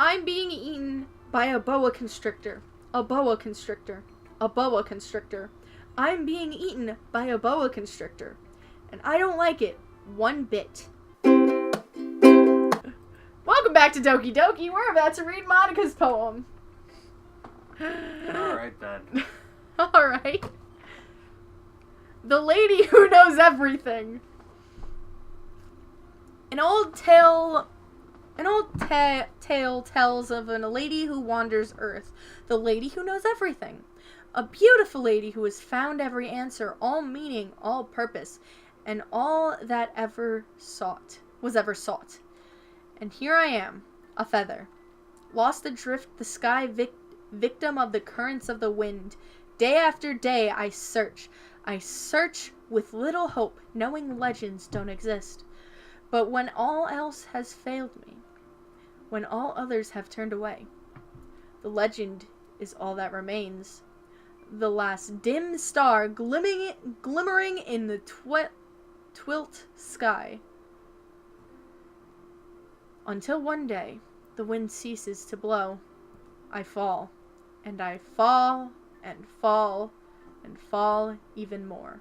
I'm being eaten by a boa constrictor. A boa constrictor. A boa constrictor. I'm being eaten by a boa constrictor. And I don't like it one bit. Welcome back to Doki Doki. We're about to read Monica's poem. Alright then. Alright. The Lady Who Knows Everything. An old tale tells of a lady who wanders Earth. The lady who knows everything. A beautiful lady who has found every answer, all meaning, all purpose, and all that was ever sought. And here I am, a feather, lost adrift the sky, victim of the currents of the wind. Day after day I search with little hope, knowing legends don't exist. But when all else has failed me, when all others have turned away, the legend is all that remains. The last dim star glimmering in the twilit sky. Until one day, the wind ceases to blow. I fall, and I fall, and fall, and fall even more.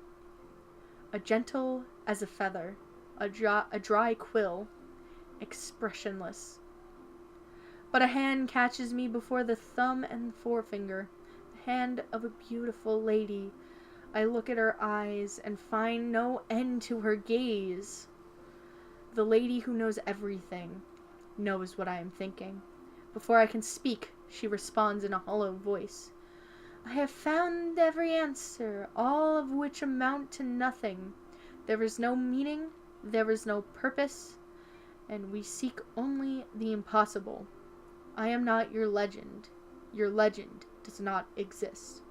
A gentle as a feather, a dry quill, expressionless. But a hand catches me before the thumb and forefinger, the hand of a beautiful lady. I look at her eyes and find no end to her gaze. The lady who knows everything knows what I am thinking. Before I can speak, she responds in a hollow voice. I have found every answer, all of which amount to nothing. There is no meaning, there is no purpose, and we seek only the impossible. I am not your legend. Your legend does not exist.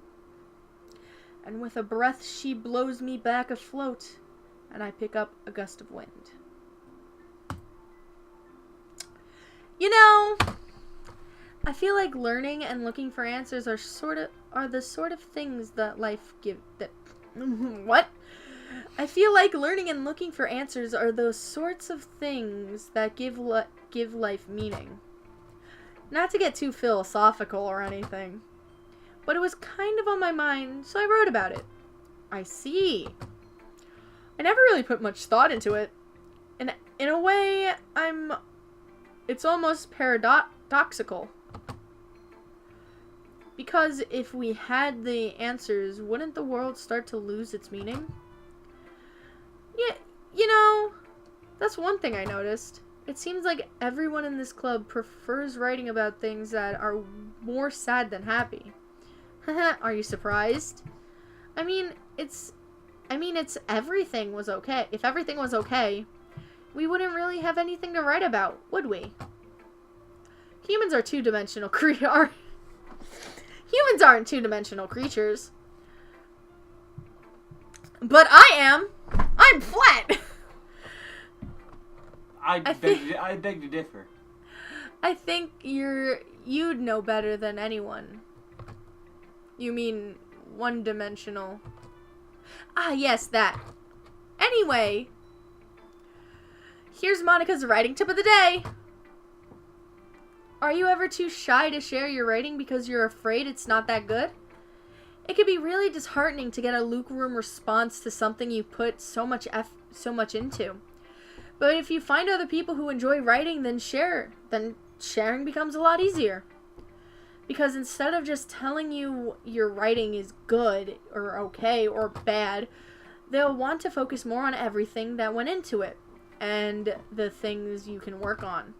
And with a breath she blows me back afloat, and I pick up a gust of wind. You know, I feel like learning and looking for answers are the sort of things that life what? I feel like learning and looking for answers are those sorts of things that give life meaning. Not to get too philosophical or anything, but it was kind of on my mind, so I wrote about it. I see. I never really put much thought into it. And in a way, it's almost paradoxical. Because if we had the answers, wouldn't the world start to lose its meaning? Yeah, you know, that's one thing I noticed. It seems like everyone in this club prefers writing about things that are more sad than happy. Are you surprised? I mean, it's everything was okay. If everything was okay, we wouldn't really have anything to write about, would we? Humans are two-dimensional creatures. Humans aren't two-dimensional creatures. But I am. I'm flat. I beg to differ. I think you'd know better than anyone. You mean one-dimensional. Ah, yes, that. Anyway, here's Monica's writing tip of the day. Are you ever too shy to share your writing because you're afraid it's not that good? It can be really disheartening to get a lukewarm response to something you put so much into. But if you find other people who enjoy writing, then sharing becomes a lot easier. Because instead of just telling you your writing is good or okay or bad, they'll want to focus more on everything that went into it and the things you can work on.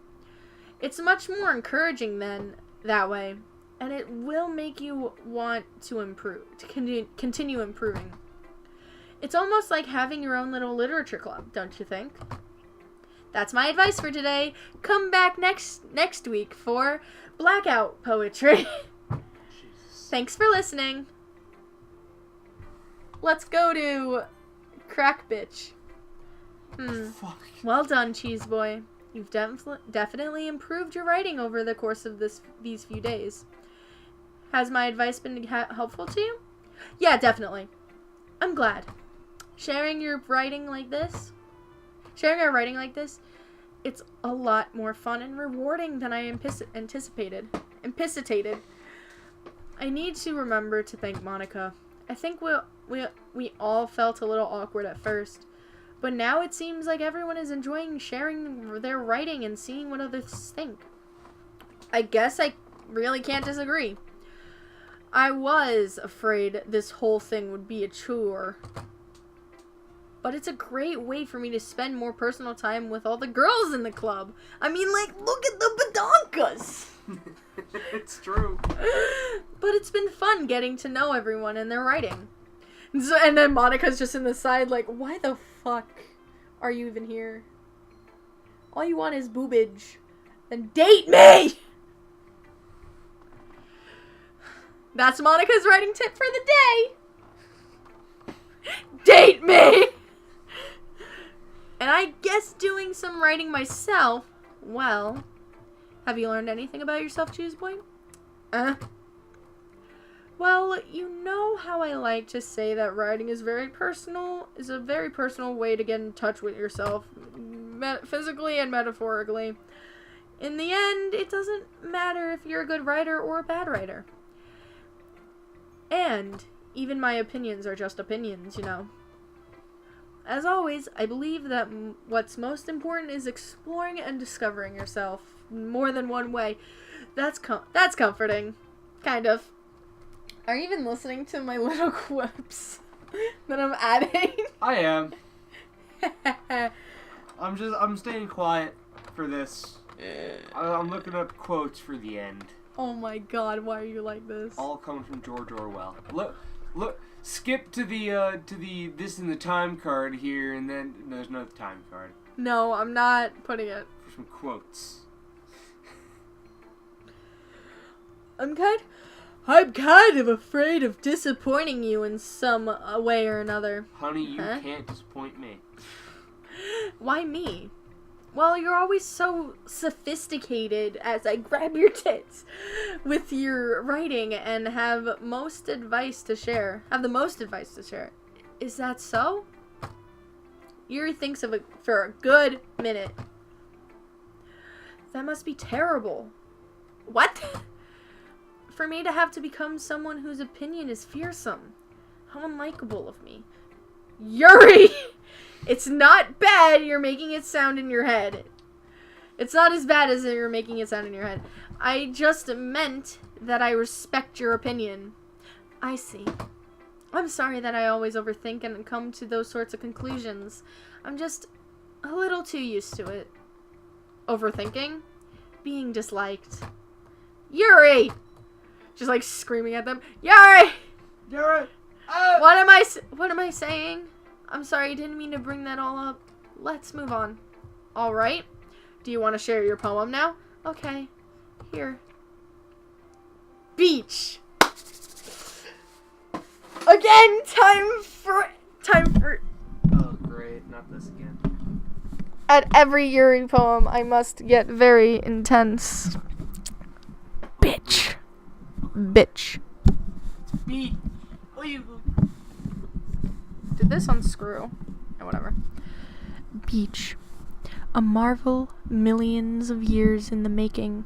It's much more encouraging than that way, and it will make you want to improve, to continue improving. It's almost like having your own little literature club, don't you think? That's my advice for today. Come back next week for Blackout Poetry. Thanks for listening. Let's go to Crack Bitch. Fuck. Well done, Cheese Boy. You've definitely improved your writing over the course of these few days. Has my advice been helpful to you? Yeah, definitely. I'm glad. Sharing our writing like this it's a lot more fun and rewarding than I anticipated. I need to remember to thank Monica. I think we all felt a little awkward at first, but now it seems like everyone is enjoying sharing their writing and seeing what others think. I guess I really can't disagree. I was afraid this whole thing would be a chore, but it's a great way for me to spend more personal time with all the girls in the club. I mean, like, look at the badonkas! It's true. But it's been fun getting to know everyone and their writing. And then Monica's just in the side like, why the fuck are you even here? All you want is boobage. Then date me! That's Monica's writing tip for the day. Date me! And I guess doing some writing myself, well, have you learned anything about yourself, Cheesus Boy? Well, you know how I like to say that writing is a very personal way to get in touch with yourself, physically and metaphorically. In the end, it doesn't matter if you're a good writer or a bad writer. And even my opinions are just opinions, you know. As always, I believe that what's most important is exploring and discovering yourself more than one way. That's comforting. Kind of. Are you even listening to my little quips that I'm adding? I am. I'm staying quiet for this. I'm looking up quotes for the end. Oh my god, why are you like this? All comes from George Orwell. Look, skip to the this in the time card here, and then no, there's no time card. No, I'm not putting it. For some quotes. I'm kind of afraid of disappointing you in some way or another. Honey, you can't disappoint me. Why me? Well, you're always so sophisticated as I grab your tits with your writing and have the most advice to share. Is that so? Yuri thinks of it for a good minute. That must be terrible. What? For me to have to become someone whose opinion is fearsome. How unlikable of me. Yuri! It's not bad, you're making it sound in your head. It's not as bad as you're making it sound in your head. I just meant that I respect your opinion. I see. I'm sorry that I always overthink and come to those sorts of conclusions. I'm just a little too used to it. Overthinking? Being disliked. Yuri! Just like screaming at them. Yuri! Yuri! What am I saying? I'm sorry, I didn't mean to bring that all up. Let's move on. Alright. Do you want to share your poem now? Okay. Here. Beach. Again, time for... Oh, great. Not this again. At every Yuri poem, I must get very intense. Bitch. Bitch. Beach. Oh, you... Did this unscrew? Oh, whatever. Beach. A marvel millions of years in the making,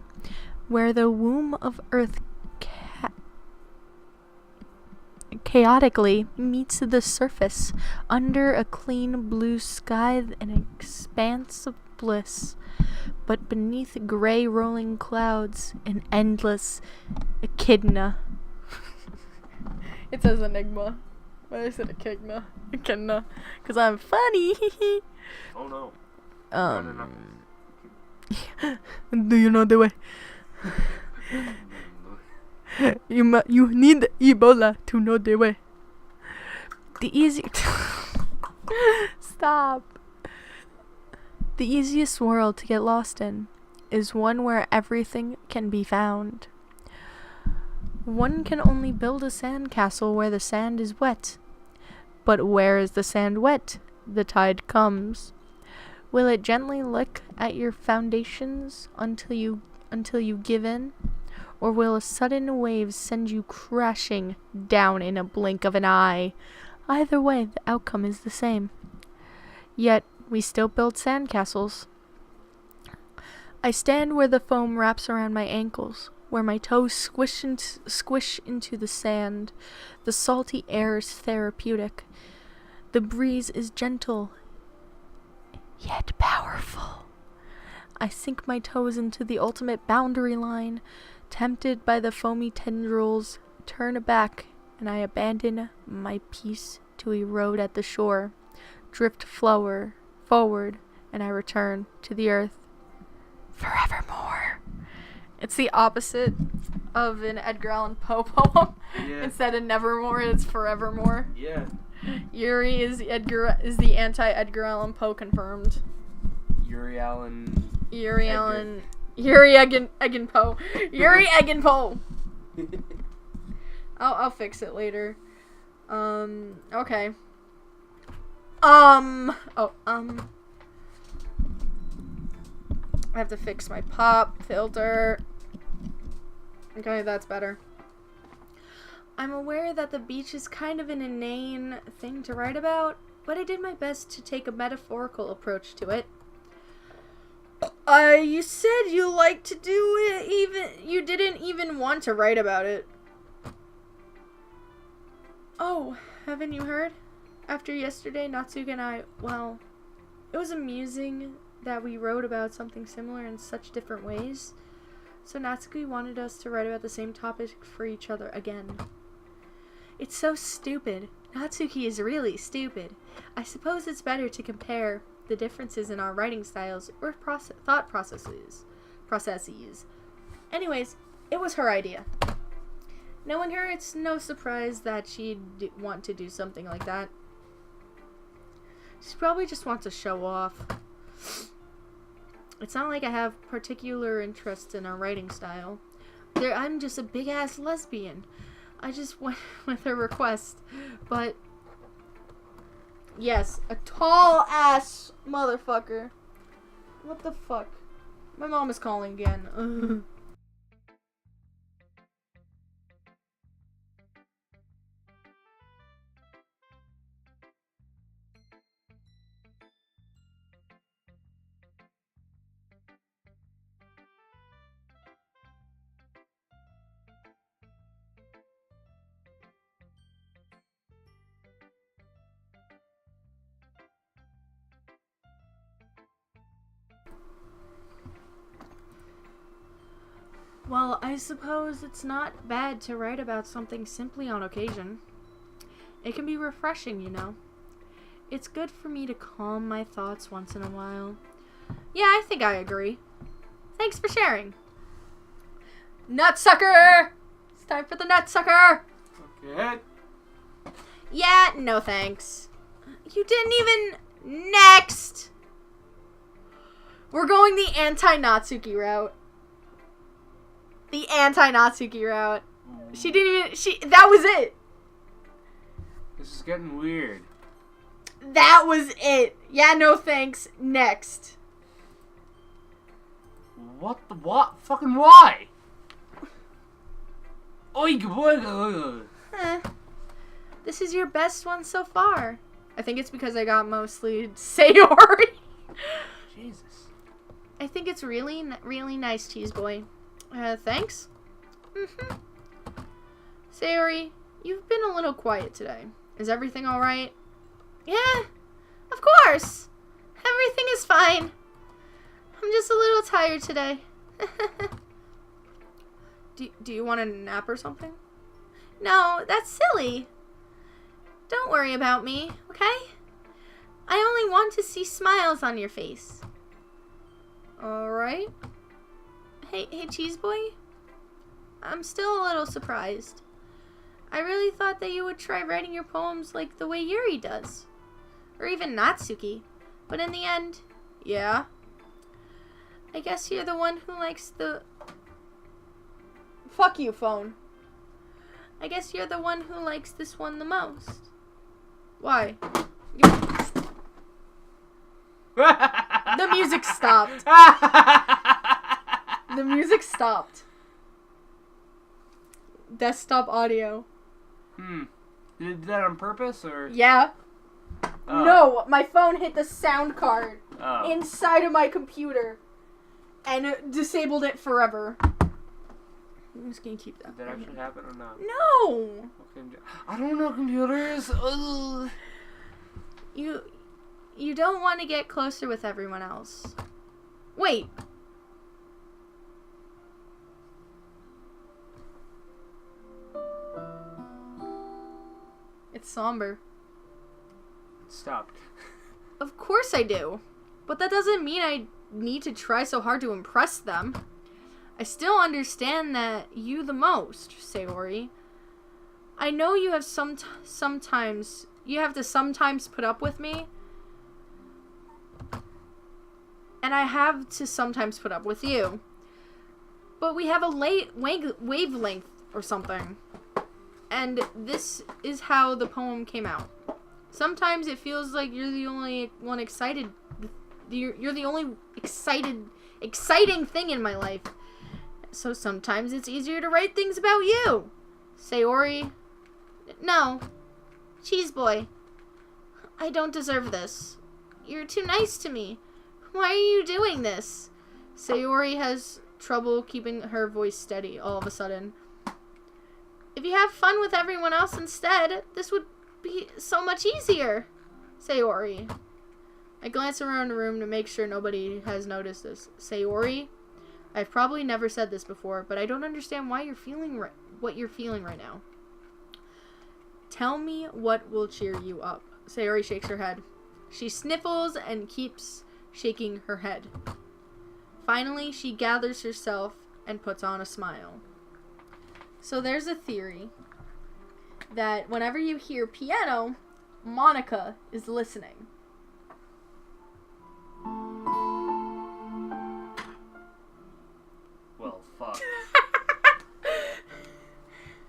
where the womb of Earth chaotically meets the surface under a clean blue sky, an expanse of bliss. But beneath gray rolling clouds, an endless echidna. It says enigma. But I said echidna. Echidna. Because I'm funny. Oh no. No. Do you know the way? You need Ebola to know the way. Stop. The easiest world to get lost in is one where everything can be found. One can only build a sandcastle where the sand is wet. But where is the sand wet? The tide comes. Will it gently lick at your foundations until you give in? Or will a sudden wave send you crashing down in a blink of an eye? Either way, the outcome is the same. Yet, we still build sandcastles. I stand where the foam wraps around my ankles, where my toes squish into the sand. The salty air is therapeutic. The breeze is gentle, yet powerful. I sink my toes into the ultimate boundary line, tempted by the foamy tendrils, turn back, and I abandon my piece to erode at the shore, drift forward, and I return to the earth forevermore. It's the opposite of an Edgar Allan Poe poem. Yeah. Instead of nevermore, it's forevermore. Yeah. Yuri is the anti-Edgar Allan Poe confirmed. Yuri Eggin Poe. Yuri Eggin Poe. I'll fix it later. Okay. I have to fix my pop filter. Okay, that's better. I'm aware that the beach is kind of an inane thing to write about, but I did my best to take a metaphorical approach to it. You said you liked to do it, you didn't even want to write about it. Oh, haven't you heard? After yesterday, Natsuki and I, well, it was amusing that we wrote about something similar in such different ways. So Natsuki wanted us to write about the same topic for each other again. It's so stupid. Natsuki is really stupid. I suppose it's better to compare the differences in our writing styles or thought processes. Anyways, it was her idea. Knowing her, it's no surprise that she'd want to do something like that. She probably just wants to show off. It's not like I have particular interest in our writing style. I'm just a big-ass lesbian. I just went with her request. But, yes, a tall-ass motherfucker. What the fuck? My mom is calling again. Ugh. Well, I suppose it's not bad to write about something simply on occasion. It can be refreshing, you know. It's good for me to calm my thoughts once in a while. Yeah, I think I agree. Thanks for sharing. Nutsucker! It's time for the nutsucker! Okay. Yeah, no thanks. You didn't even... Next! We're going the anti-Natsuki route. The anti-Natsuki route. She didn't even... That was it. This is getting weird. That was it. Yeah, no thanks. Next. What the what? Fucking why? Oiga. This is your best one so far. I think it's because I got mostly Sayori. Jesus. I think it's really, really nice, Cheese Boy. Thanks. Sayori, you've been a little quiet today. Is everything alright? Yeah, of course. Everything is fine. I'm just a little tired today. Do you want a nap or something? No, that's silly. Don't worry about me, okay? I only want to see smiles on your face. Alright. Hey, Cheese Boy? I'm still a little surprised. I really thought that you would try writing your poems like the way Yuri does. Or even Natsuki. But in the end, yeah. I guess you're the one who likes the... Fuck you, phone. I guess you're the one who likes this one the most. Why? The music stopped. The music stopped. Desktop audio. Did it do that on purpose, or? Yeah. Oh. No, my phone hit the sound card Oh. inside of my computer. and disabled it forever. I'm just gonna keep that. Did that actually happen or not? No! I don't know computers. Ugh. You don't want to get closer with everyone else. Wait. It's somber. Stopped. Of course I do. But that doesn't mean I need to try so hard to impress them. I still understand that you the most, Sayori. I know you have sometimes put up with me. And I have to sometimes put up with you. But we have a wavelength or something. And this is how the poem came out. Sometimes it feels like you're the only one excited. You're the only exciting thing in my life. So sometimes it's easier to write things about you. Sayori. No. Cheese boy. I don't deserve this. You're too nice to me. Why are you doing this? Sayori has trouble keeping her voice steady all of a sudden. If you have fun with everyone else instead, this would be so much easier. Sayori. I glance around the room to make sure nobody has noticed this. Sayori, I've probably never said this before, but I don't understand why you're feeling what you're feeling right now. Tell me what will cheer you up. Sayori shakes her head. She sniffles and keeps shaking her head. Finally, she gathers herself and puts on a smile. So there's a theory that whenever you hear piano, Monica is listening. Well, fuck.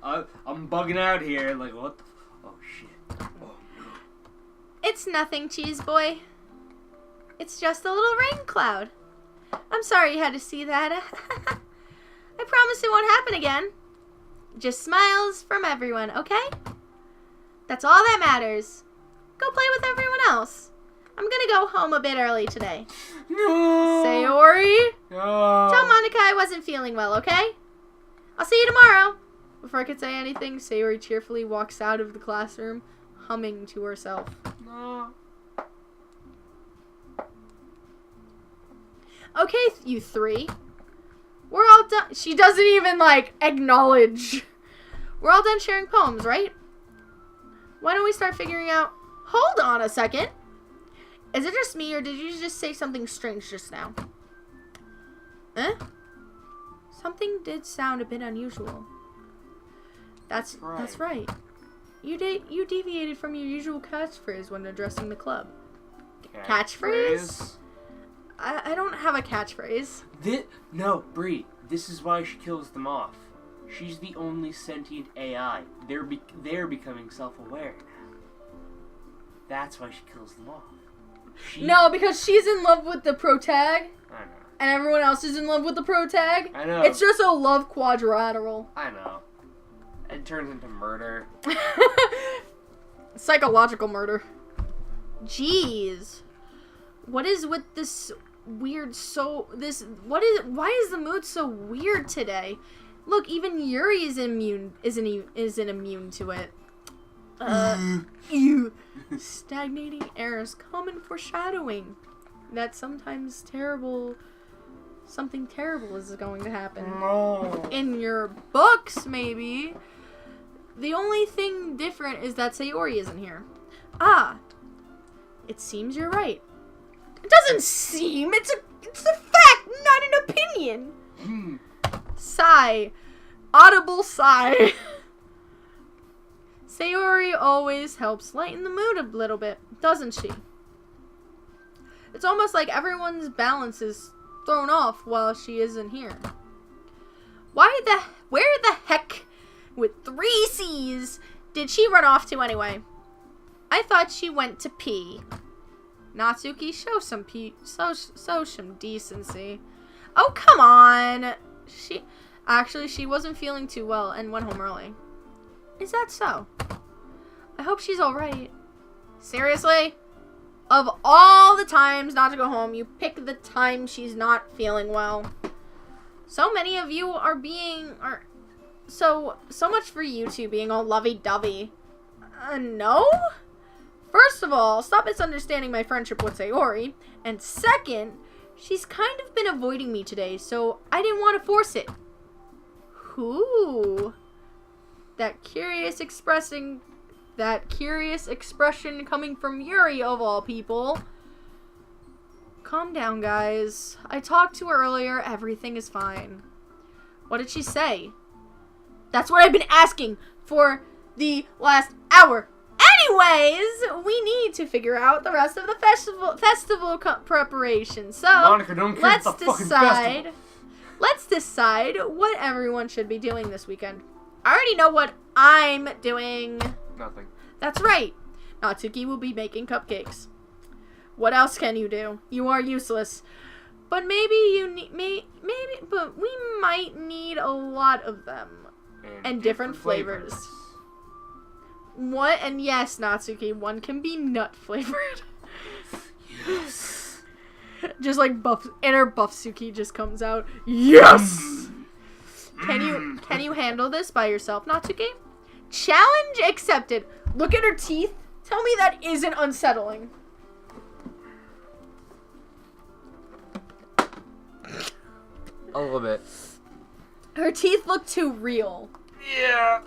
I'm bugging out here. Like, what the oh, shit. Oh, no. It's nothing, cheese boy. It's just a little rain cloud. I'm sorry you had to see that. I promise it won't happen again. Just smiles from everyone, okay? That's all that matters. Go play with everyone else. I'm gonna go home a bit early today. No. Sayori? No. Tell Monica I wasn't feeling well, okay? I'll see you tomorrow. Before I could say anything, Sayori cheerfully walks out of the classroom, humming to herself. No. Okay, you three. We're all done. She doesn't even, acknowledge. We're all done sharing poems, right? Why don't we start figuring out... Hold on a second. Is it just me, or did you just say something strange just now? Eh? Something did sound a bit unusual. That's right. You deviated from your usual catchphrase when addressing the club. Catchphrase? I don't have a catchphrase. No, Bree. This is why she kills them off. She's the only sentient AI. They're becoming self-aware now. That's why she kills them off. No, because she's in love with the protag. I know. And everyone else is in love with the protag. I know. It's just a love quadrilateral. I know. It turns into murder. Psychological murder. Jeez. What is with this weird why is the mood so weird today? Look, even Yuri isn't immune to it. Stagnating air is common foreshadowing that sometimes something terrible is going to happen. No. In your books, maybe. The only thing different is that Sayori isn't here. It seems you're right. It doesn't seem. It's a fact, not an opinion. Sigh. Audible sigh. Sayori always helps lighten the mood a little bit, doesn't she? It's almost like everyone's balance is thrown off while she isn't here. Where the heck, with 3 C's, did she run off to anyway? I thought she went to pee. Natsuki, show some decency. Oh, come on. She wasn't feeling too well and went home early. Is that so? I hope she's alright. Seriously? Of all the times not to go home, you pick the time she's not feeling well. So many of you so much for you two being all lovey-dovey. No? First of all, stop misunderstanding my friendship with Sayori. And second, she's kind of been avoiding me today, so I didn't want to force it. Ooh. That curious expression coming from Yuri, of all people. Calm down, guys. I talked to her earlier. Everything is fine. What did she say? That's what I've been asking for the last hour. Anyways, we need to figure out the rest of the festival preparation. So, Monica, don't care about the fucking festival. Let's decide what everyone should be doing this weekend. I already know what I'm doing. Nothing. That's right. Natsuki will be making cupcakes. What else can you do? You are useless. But maybe but we might need a lot of them. And different flavors. What? And yes, Natsuki, one can be nut flavored. Yes. Just like inner Buffsuki just comes out. Yes. Can you handle this by yourself, Natsuki? Challenge accepted. Look at her teeth. Tell me that isn't unsettling. A little bit. Her teeth look too real. Yeah.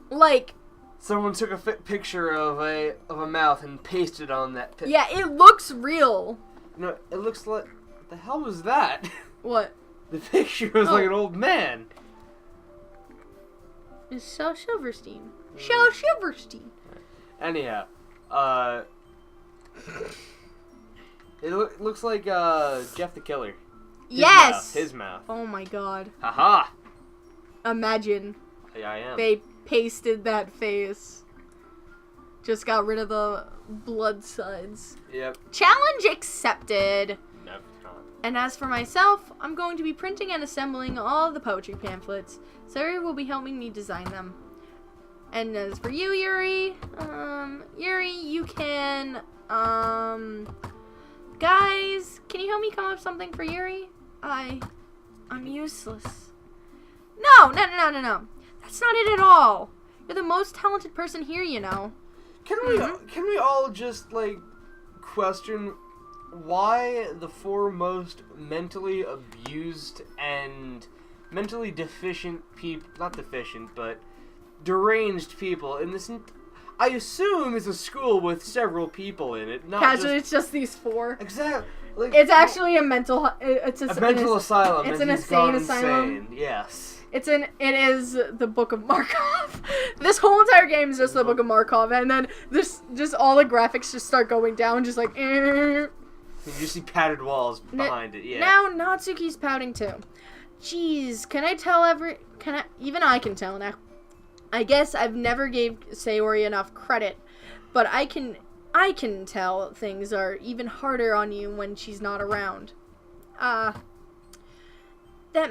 Like, someone took a picture of a mouth and pasted on that picture. Yeah, it looks real. No, it looks like... What the hell was that? What? The picture was like an old man. It's Shel Silverstein. Shel Silverstein. Anyhow, it looks like Jeff the Killer. Yes! His mouth. Oh my god. Haha! Imagine. Yeah, I am. They pasted that face. Just got rid of the blood sides. Yep. Challenge accepted. No, not. And as for myself, I'm going to be printing and assembling all the poetry pamphlets. Sari will be helping me design them. And as for you, Yuri, you can, guys, can you help me come up with something for Yuri? I'm useless. No. That's not it at all. You're the most talented person here, you know. Can we all just, like, question why the four most mentally abused and mentally deficient people, not deficient, but deranged people in this, I assume is a school with several people in it, not Casually, it's just these four. Exactly. Like, it's actually a mental, it's a mental asylum. It's an insane asylum. Yes. It is the Book of Markov. This whole entire game is just the Book of Markov, and then just all the graphics just start going down, just like. You just see padded walls behind it. Yeah. Now Natsuki's pouting too. Jeez, even I can tell now. I guess I've never gave Sayori enough credit, but I can tell things are even harder on you when she's not around. That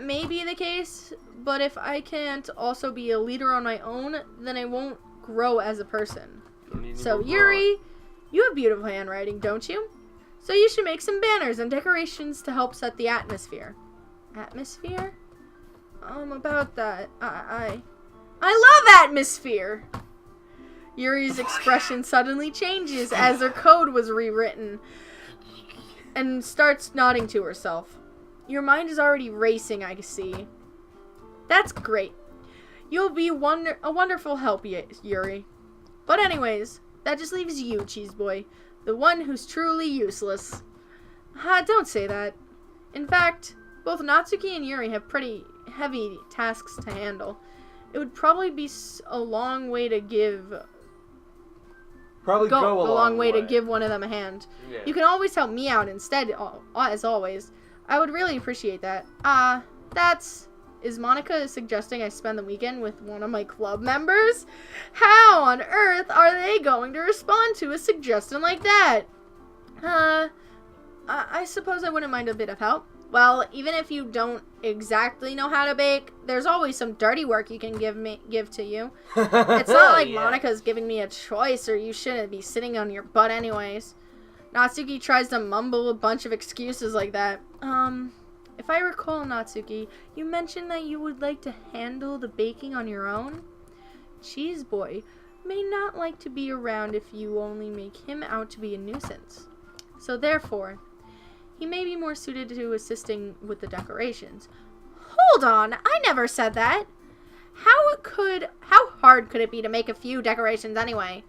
may be the case, but if I can't also be a leader on my own, then I won't grow as a person. So, Yuri, you have beautiful handwriting, don't you? So you should make some banners and decorations to help set the atmosphere. Atmosphere? About that, I love atmosphere! Yuri's expression suddenly changes as her code was rewritten and starts nodding to herself. Your mind is already racing, I see. That's great. You'll be a wonderful help, Yuri. But anyways, that just leaves you, Cheese Boy, the one who's truly useless. Don't say that. In fact, both Natsuki and Yuri have pretty heavy tasks to handle. It would probably be a long way to give... go a long way to give one of them a hand. Yeah. You can always help me out instead, as always. I would really appreciate that. Is Monica suggesting I spend the weekend with one of my club members? How on earth are they going to respond to a suggestion like that? I suppose I wouldn't mind a bit of help. Well, even if you don't exactly know how to bake, there's always some dirty work you can give to you. It's not like Yeah. Monika's giving me a choice, or you shouldn't be sitting on your butt anyways. Natsuki tries to mumble a bunch of excuses like that. If I recall, Natsuki, you mentioned that you would like to handle the baking on your own? Cheese Boy may not like to be around if you only make him out to be a nuisance. So therefore, he may be more suited to assisting with the decorations. Hold on, I never said that. How hard could it be to make a few decorations anyway?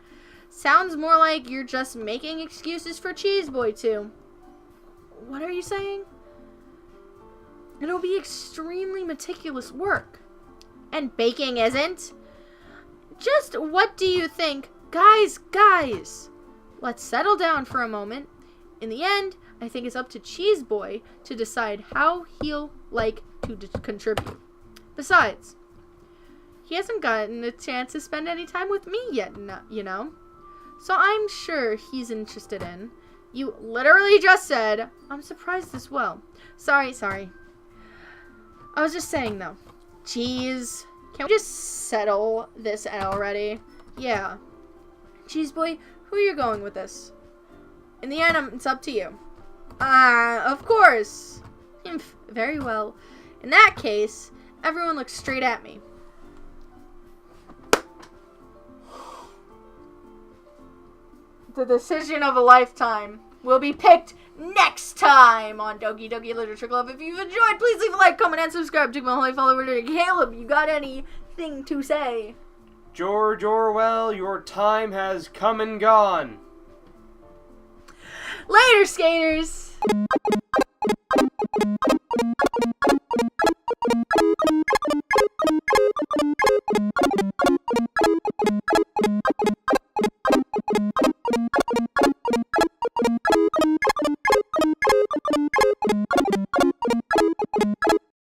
Sounds more like you're just making excuses for Cheese Boy too. What are you saying? It'll be extremely meticulous work. And baking isn't? Just what do you think? Guys, let's settle down for a moment. In the end, I think it's up to Cheese Boy to decide how he'll like to contribute. Besides, he hasn't gotten a chance to spend any time with me yet, you know? So I'm sure he's interested in. You literally just said, I'm surprised as well. Sorry. I was just saying though. Jeez. Can we just settle this already? Yeah. Cheese Boy, who are you going with this? In the end, it's up to you. Of course. Very well. In that case, everyone looks straight at me. The decision of a lifetime will be picked next time on Doki Doki Literature Club. If you've enjoyed, please leave a like, comment, and subscribe to my holy follower, Caleb. You got anything to say? George Orwell, your time has come and gone. Later, skaters!